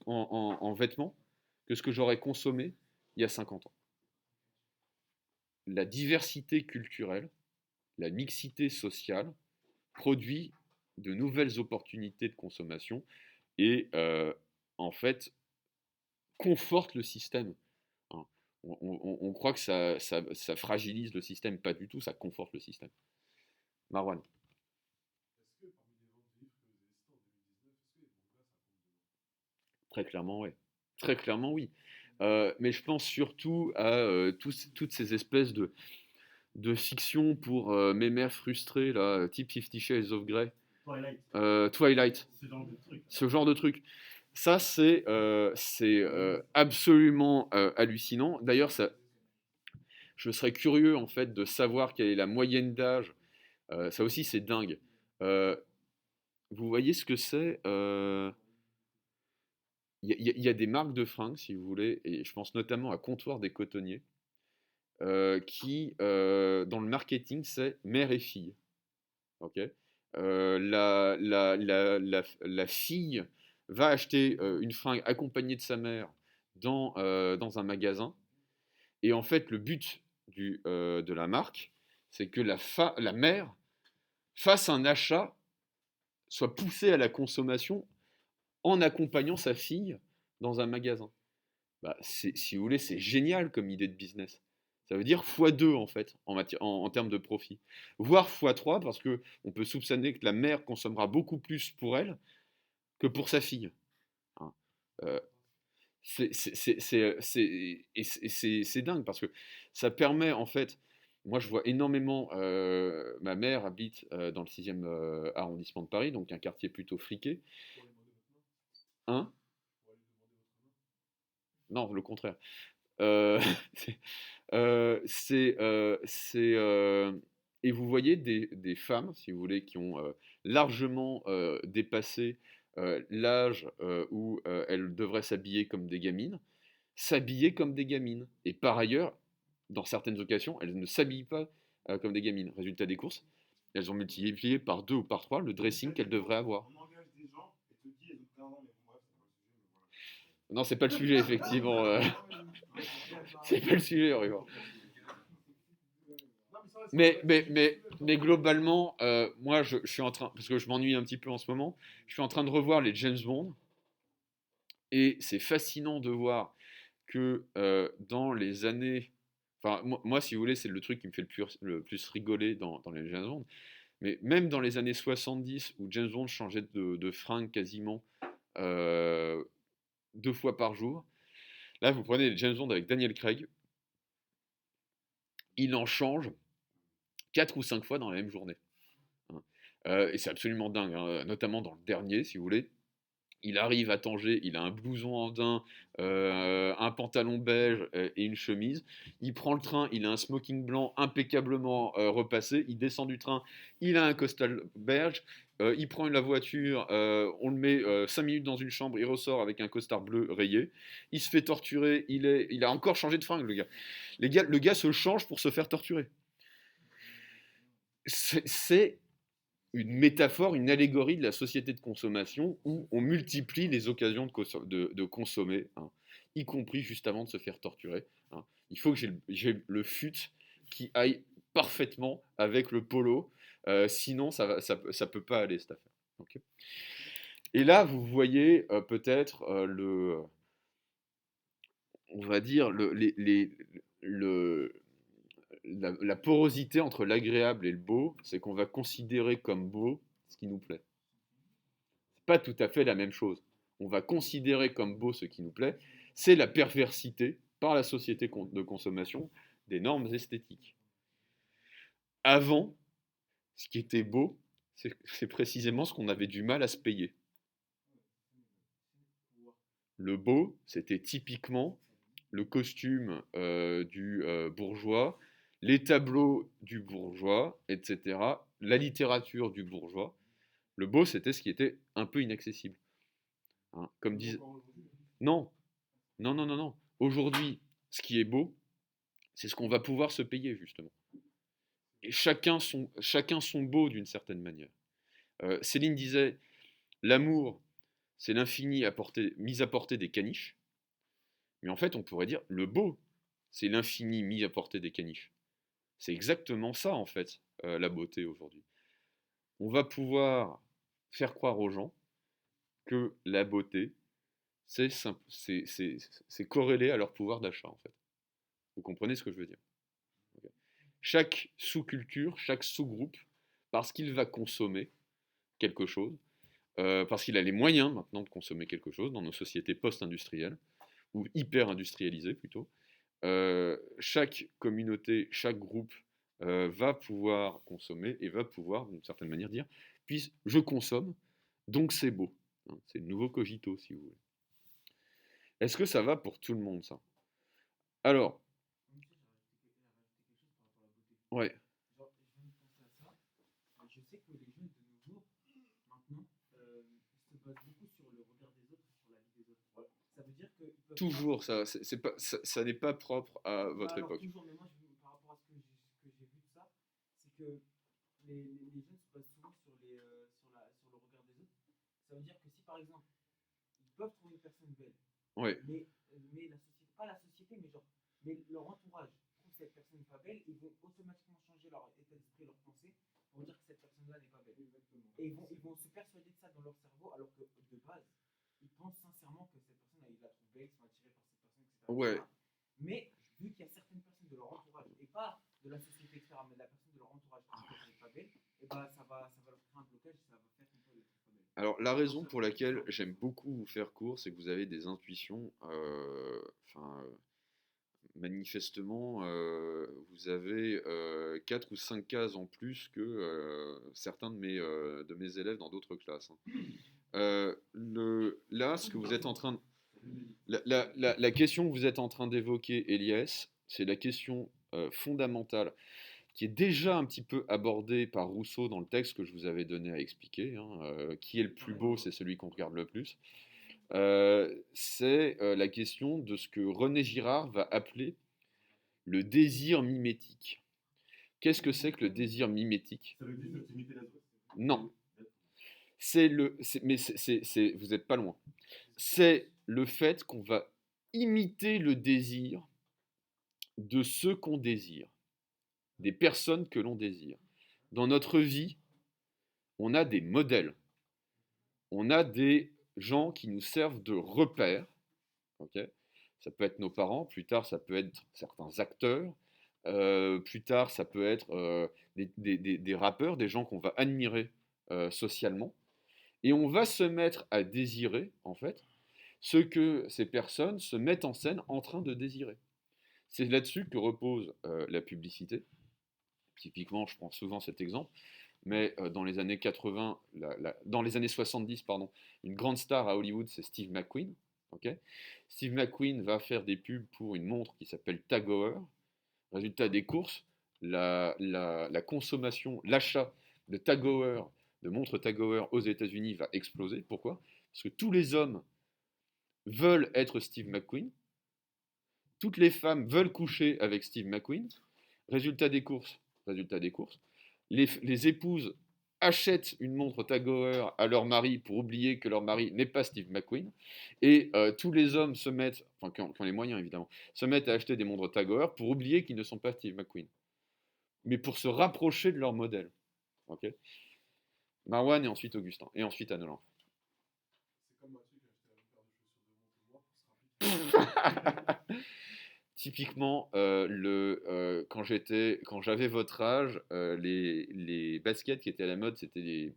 en vêtements que ce que j'aurais consommé il y a 50 ans. La diversité culturelle, la mixité sociale produit de nouvelles opportunités de consommation et en fait conforte le système, hein. On croit que ça fragilise le système, pas du tout, ça conforte le système. Marwan. Très clairement, oui. Très clairement, oui. Mais je pense surtout à toutes ces espèces de fictions pour mémères frustrées, là, type 50 Shades of Grey, Twilight, ce genre de truc. Ça, c'est absolument hallucinant. D'ailleurs, je serais curieux en fait de savoir quelle est la moyenne d'âge. Ça aussi, c'est dingue. Euh, Vous voyez ce que c'est? Il y a des marques de fringues, si vous voulez, et je pense notamment à Comptoir des Cotonniers, qui, dans le marketing, c'est mère et fille. Ok. La fille va acheter une fringue accompagnée de sa mère dans un magasin. Et en fait, le but de la marque, c'est que la mère fasse un achat, soit poussée à la consommation en accompagnant sa fille dans un magasin. Bah, si vous voulez, c'est génial comme idée de business. Ça veut dire x2 en fait, en termes de profit. Voire x3 parce qu'on peut soupçonner que la mère consommera beaucoup plus pour elle que pour sa fille. Hein. Euh, c'est dingue parce que ça permet en fait. Moi, je vois énormément. Ma mère habite dans le 6e arrondissement de Paris, donc un quartier plutôt friqué. Hein? Non, le contraire. Euh, c'est, et vous voyez des femmes, si vous voulez, qui ont largement dépassé l'âge où elles devraient s'habiller comme des gamines, s'habiller comme des gamines. Et par ailleurs, dans certaines occasions, elles ne s'habillent pas comme des gamines. Résultat des courses, elles ont multiplié par 2 ou par 3 le dressing qu'elles devraient avoir. On engage des gens et te dit, non, mais bon, bref, c'est pas le sujet, mais voilà. Non, c'est pas le sujet, effectivement. C'est pas le sujet, Orion. Mais globalement, moi, je suis en train, parce que je m'ennuie un petit peu en ce moment, je suis en train de revoir les James Bond, et c'est fascinant de voir que dans les années, enfin, moi, si vous voulez, c'est le truc qui me fait le plus rigoler dans les James Bond, mais même dans les années 70, où James Bond changeait de fringue quasiment 2 fois par jour, là, vous prenez les James Bond avec Daniel Craig, il en change 4 ou 5 fois dans la même journée. Hein. Et c'est absolument dingue, hein, notamment dans le dernier, si vous voulez. Il arrive à Tanger, il a un blouson en daim, un pantalon beige et une chemise. Il prend le train, il a un smoking blanc impeccablement repassé. Il descend du train, il a un costard beige. Il prend la voiture, on le met 5 minutes dans une chambre, il ressort avec un costard bleu rayé. Il se fait torturer, il a encore changé de fringue, le gars. Le gars se change pour se faire torturer. C'est une métaphore, une allégorie de la société de consommation où on multiplie les occasions de consommer, hein, y compris juste avant de se faire torturer. Hein. Il faut que j'ai le fut qui aille parfaitement avec le polo, sinon ça peut pas aller cette affaire. Okay. Et là, vous voyez peut-être on va dire la porosité entre l'agréable et le beau, c'est qu'on va considérer comme beau ce qui nous plaît. C'est pas tout à fait la même chose. On va considérer comme beau ce qui nous plaît. C'est la perversité par la société de consommation des normes esthétiques. Avant, ce qui était beau, c'est précisément ce qu'on avait du mal à se payer. Le beau, c'était typiquement le costume du bourgeois, les tableaux du bourgeois, etc., la littérature du bourgeois. Le beau, c'était ce qui était un peu inaccessible. Hein, comme disent... Non, non, non, non, non. Aujourd'hui, ce qui est beau, c'est ce qu'on va pouvoir se payer, justement. Et chacun son beau d'une certaine manière. Céline disait, l'amour, c'est l'infini mis à portée des caniches. Mais en fait, on pourrait dire, le beau, c'est l'infini mis à portée des caniches. C'est exactement ça, en fait, la beauté aujourd'hui. On va pouvoir faire croire aux gens que la beauté, c'est corrélé à leur pouvoir d'achat, en fait. Vous comprenez ce que je veux dire? Okay. Chaque sous-culture, chaque sous-groupe, parce qu'il va consommer quelque chose, parce qu'il a les moyens maintenant de consommer quelque chose dans nos sociétés post-industrielles, ou hyper-industrialisées plutôt, chaque communauté, chaque groupe va pouvoir consommer et va pouvoir, d'une certaine manière, dire, puis je consomme, donc c'est beau. Hein, c'est le nouveau cogito, si vous voulez. Est-ce que ça va pour tout le monde, ça? Alors, ouais. Genre, je viens de penser à ça. Je sais que les jeunes de nos jours, maintenant, se basent beaucoup sur le regard des autres et sur la vie des autres. Ouais. Ça veut dire qu'ils peuvent Toujours, ça n'est pas propre à votre alors, époque. toujours, mais moi, par rapport à ce que j'ai vu de ça, c'est que les jeunes se basent souvent sur le regard des autres. Ça veut dire que si, par exemple, personne belle. Ouais. Mais la société, pas la société, mais genre, mais leur entourage trouve cette personne pas belle, ils vont automatiquement changer leur état d'esprit, leur pensée, pour dire que cette personne-là n'est pas belle. Exactement. Et ils vont se persuader de ça dans leur cerveau, alors que de base, ils pensent sincèrement que cette personne, ils la trouvent belle, ils sont attirés par cette personne, etc. Ouais. Mais vu qu'il y a certaines personnes de leur entourage, et pas de la société, etc., mais de la personne de leur entourage qui dit qu'elle n'est pas belle, et bah ça va leur créer un blocage, ça va faire qu'une fois, ils ne trouvent pas belle. Alors, la raison pour laquelle j'aime beaucoup vous faire court, c'est que vous avez des intuitions. Manifestement, vous avez 4 ou 5 cases en plus que certains de mes élèves dans d'autres classes. Là, ce que vous êtes en train de... La question que vous êtes en train d'évoquer, Elias, c'est la question fondamentale qui est déjà un petit peu abordée par Rousseau dans le texte que je vous avais donné à expliquer. Qui est le plus beau, c'est celui qu'on regarde le plus. C'est la question de ce que René Girard va appeler le désir mimétique. Qu'est-ce que c'est que le désir mimétique? Ça veut dire d'imiter les autres. Non. Vous n'êtes pas loin. C'est le fait qu'on va imiter le désir de ceux qu'on désire, des personnes que l'on désire. Dans notre vie, on a des modèles. On a des gens qui nous servent de repères. Okay, ça peut être nos parents, plus tard ça peut être certains acteurs, plus tard ça peut être des rappeurs, des gens qu'on va admirer socialement. Et on va se mettre à désirer, en fait, ce que ces personnes se mettent en scène en train de désirer. C'est là-dessus que repose la publicité. Typiquement, je prends souvent cet exemple, mais dans les années 80, dans les années 70, pardon, une grande star à Hollywood, c'est Steve McQueen. Okay, Steve McQueen va faire des pubs pour une montre qui s'appelle Tag Heuer. Résultat des courses, la consommation, l'achat de Tag Heuer, de montres Tag Heuer aux États-Unis va exploser. Pourquoi? Parce que tous les hommes veulent être Steve McQueen, toutes les femmes veulent coucher avec Steve McQueen. Résultat des courses, les épouses achètent une montre Tag Heuer à leur mari pour oublier que leur mari n'est pas Steve McQueen. Et tous les hommes se mettent, enfin qui ont les moyens évidemment, se mettent à acheter des montres Tag Heuer pour oublier qu'ils ne sont pas Steve McQueen. Mais pour se rapprocher de leur modèle. Okay, Marwan et ensuite Augustin. Et ensuite Annelin. C'est comme Mathieu qui a acheté la même paire de chaussures de moi pour se rappeler. Typiquement, quand j'avais votre âge, les baskets qui étaient à la mode, c'était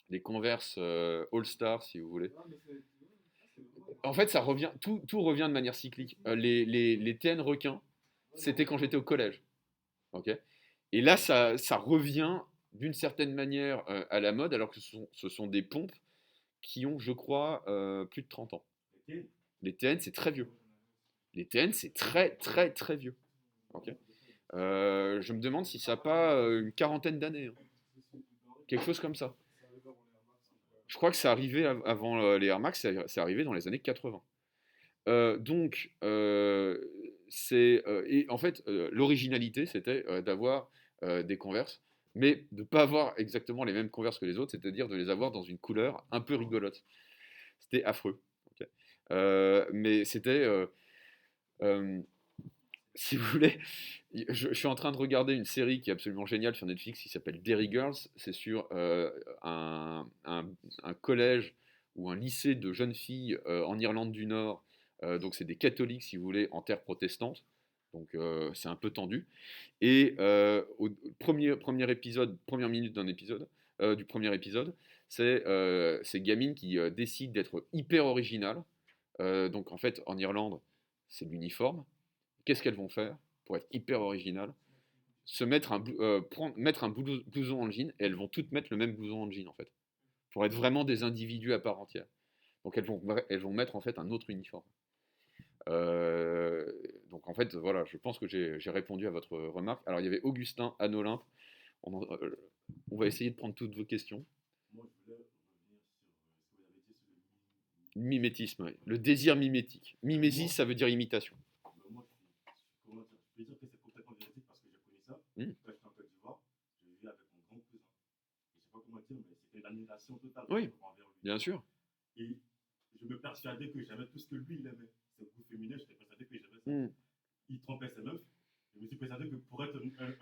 des Converse All-Star, si vous voulez. Ah, mais c'est vrai. En fait, ça revient, tout revient de manière cyclique. Les TN requins, c'était quand j'étais au collège. Okay, et là, ça revient d'une certaine manière à la mode, alors que ce sont des pompes qui ont, je crois, plus de 30 ans. Les TN, c'est très vieux. Les TN, c'est très, très, très vieux. Okay, je me demande si ça n'a pas une quarantaine d'années. Quelque chose comme ça. Je crois que c'est arrivé avant les Air Max, c'est arrivé dans les années 80. Et en fait, l'originalité, c'était d'avoir des Converse, mais de ne pas avoir exactement les mêmes Converse que les autres, c'est-à-dire de les avoir dans une couleur un peu rigolote. C'était affreux. Okay, mais c'était... si vous voulez, je suis en train de regarder une série qui est absolument géniale sur Netflix qui s'appelle Derry Girls. C'est sur un collège ou un lycée de jeunes filles en Irlande du Nord. Donc c'est des catholiques, si vous voulez, en terre protestante. Donc c'est un peu tendu. Et au premier épisode, première minute d'un épisode, du premier épisode, c'est ces gamines qui décident d'être hyper originales. Donc en fait, en Irlande, c'est l'uniforme. Qu'est-ce qu'elles vont faire pour être hyper originales? Mettre un blouson en jean, et elles vont toutes mettre le même blouson en jean en fait, pour être vraiment des individus à part entière. Donc elles vont mettre en fait un autre uniforme. Donc en fait voilà, je pense que j'ai répondu à votre remarque. Alors il y avait Augustin, Anne Olympe. On va essayer de prendre toutes vos questions. Moi, je voulais revenir sur ce que vous avez dit sur le Mimétisme, oui. Le désir mimétique. Mimésis, ça veut dire imitation. Moi, comment dire, je peux dire que c'est complètement véridique parce que j'ai connu ça. Mm. Quand j'étais en Côte d'Ivoire, je vivais avec mon grand cousin. Je ne sais pas comment dire, mais c'était l'admiration totale Oui, envers lui. bien sûr. Et je me persuadé que j'aimais tout ce que lui, il aimait. C'est goût féminin, j'étais persuadé que j'aimais ça. Hmm. Il trompait ses meufs. Je me suis persuadé que pour être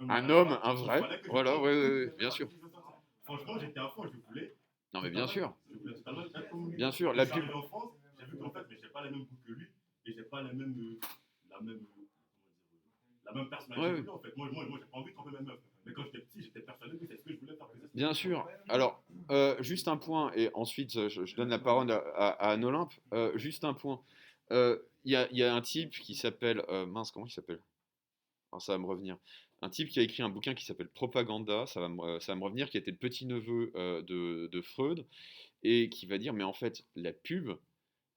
Un homme, alpha, un il vrai. fallait que je Voilà, trompe ouais, toutes ouais, les ouais, meufs bien avec sûr. qui je sortais. Franchement, j'étais à fond, je voulais. Non, mais bien sûr. Je voulais totalement être comme lui. Bien sûr, Je la suis pub. arrivé en France, j'ai vu qu'en fait, mais j'ai pas les mêmes goûts que lui et j'ai pas les mêmes, la même personnalité Ouais, que ouais. lui en fait. Moi, j'ai pas envie de tromper mes meufs. Mais quand j'étais petit, j'étais persuadé que c'est ce que je voulais faire. Bien sûr. Alors, juste un point, et ensuite je donne la parole à Anne Olympe. Juste un point. Il y a un type qui s'appelle. Mince, comment il s'appelle? Alors, ça va me revenir. Un type qui a écrit un bouquin qui s'appelle Propaganda, ça va me revenir, qui était le petit-neveu de Freud, et qui va dire, mais en fait, la pub,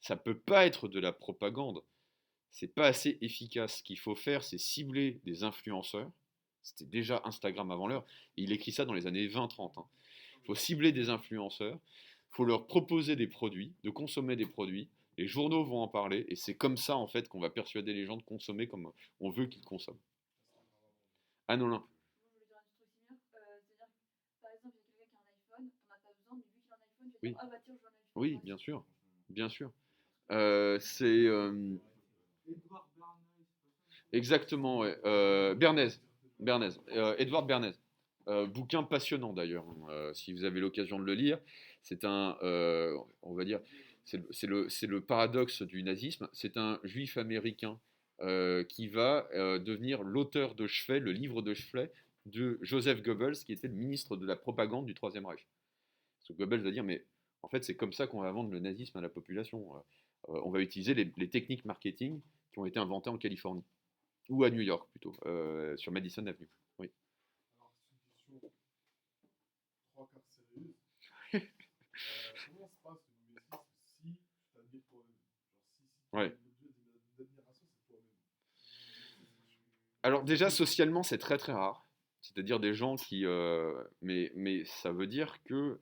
ça peut pas être de la propagande. C'est pas assez efficace. Ce qu'il faut faire, c'est cibler des influenceurs. C'était déjà Instagram avant l'heure. Et il écrit ça dans les années 20-30. Il faut cibler des influenceurs. Il faut leur proposer des produits, de consommer des produits. Les journaux vont en parler. Et c'est comme ça, en fait, qu'on va persuader les gens de consommer comme on veut qu'ils consomment. Anne Olympe. Moi, je voulais dire un truc similaire. C'est-à-dire que, par exemple, il y a quelqu'un qui a un iPhone, on n'a pas besoin, mais vu qu'il a un iPhone, tu vas Oui. dire, ah bah tiens, je veux un iPhone. Oui, Moi bien aussi. sûr. Bien sûr. C'est Edouard Bernays, exactement, ouais. Bernays. Bernays. Edward Bernays. Bouquin passionnant d'ailleurs, si vous avez l'occasion de le lire. C'est un, on va dire, c'est le paradoxe du nazisme. C'est un juif américain qui va devenir l'auteur de chevet, le livre de chevet de Joseph Goebbels, qui était le ministre de la propagande du Troisième Reich. Parce que Goebbels va dire, mais en fait, c'est comme ça qu'on va vendre le nazisme à la population. On va utiliser les techniques marketing qui ont été inventées en Californie. Ou à New York plutôt, sur Madison Avenue. Oui. Alors, c'est une question trois quarts sérieuse. Comment se passe le mimétisme si tu t'admires toi-même? Genre, si Ouais. l'objet d'admiration, c'est toi-même. Alors déjà, socialement, c'est très très rare. C'est-à-dire des gens qui... mais ça veut dire que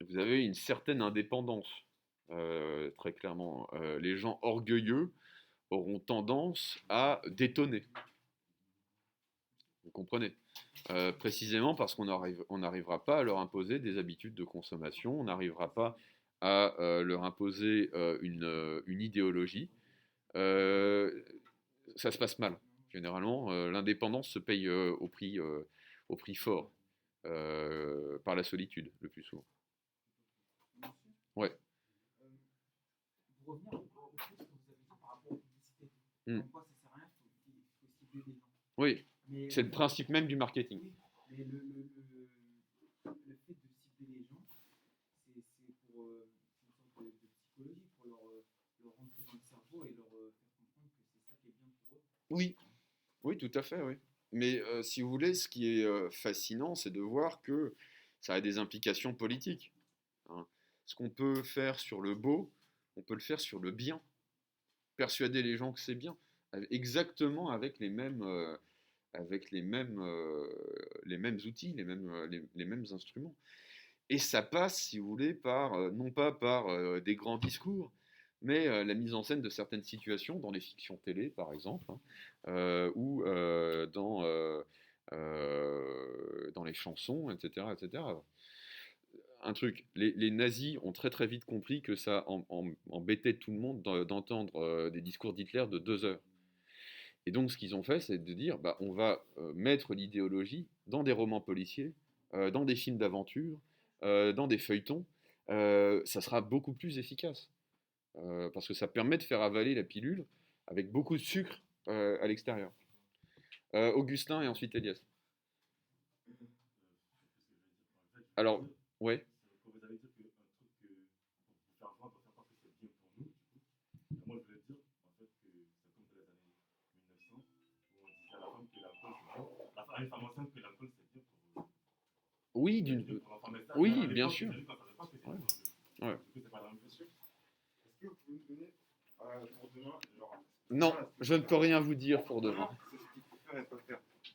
vous avez une certaine indépendance, très clairement. Les gens orgueilleux auront tendance à détonner. Vous comprenez? Précisément parce on n'arrivera pas à leur imposer des habitudes de consommation, on n'arrivera pas à leur imposer une idéologie. Ça se passe mal. Généralement, l'indépendance se paye au prix fort, par la solitude, le plus souvent. Ouais. Pour revenir au fait que vous avez dit par rapport aux publicités, Mm. comme quoi ça sert à rien, il faut cibler les gens. Oui, Mais, c'est le principe même du marketing. oui, mais le fait de cibler les gens, c'est pour une sorte de psychologie, pour leur rentrer dans le cerveau et leur faire comprendre que c'est ça qui est bien pour eux. Oui, oui, tout à fait, oui. Mais si vous voulez, ce qui est fascinant, c'est de voir que ça a des implications politiques. Hein. Ce qu'on peut faire sur le beau, on peut le faire sur le bien. Persuader les gens que c'est bien, exactement avec les mêmes outils, les mêmes instruments. Et ça passe, si vous voulez, par, non pas par des grands discours, mais la mise en scène de certaines situations dans les fictions télé, par exemple, hein, ou dans les chansons, etc., etc. Un truc, les nazis ont très très vite compris que ça embêtait tout le monde d'entendre des discours d'Hitler de 2 heures. Et donc ce qu'ils ont fait, c'est de dire, bah, on va mettre l'idéologie dans des romans policiers, dans des films d'aventure, dans des feuilletons. Ça sera beaucoup plus efficace. Parce que ça permet de faire avaler la pilule avec beaucoup de sucre à l'extérieur. Augustin et ensuite Elias. Alors, ouais. Quand vous avez dit qu'un truc que pour faire voir, pour faire croire que c'est bien pour nous, moi je voulais dire en fait que c'est comme dans les années 1900 où on disait à la femme que l'alcool c'est bien, à une femme enceinte que l'alcool c'est bien Oui, pour l'enfant, mais ça, oui, à bien l'époque, sûr. ils ne savaient pas que c'était Ouais. bien. Ouais. Du coup, c'est pas la même chose. Est-ce que vous pouvez me donner pour demain, genre, Non, je ne peux rien vous dire pour demain. c'est ce qu'il faut faire et pas faire.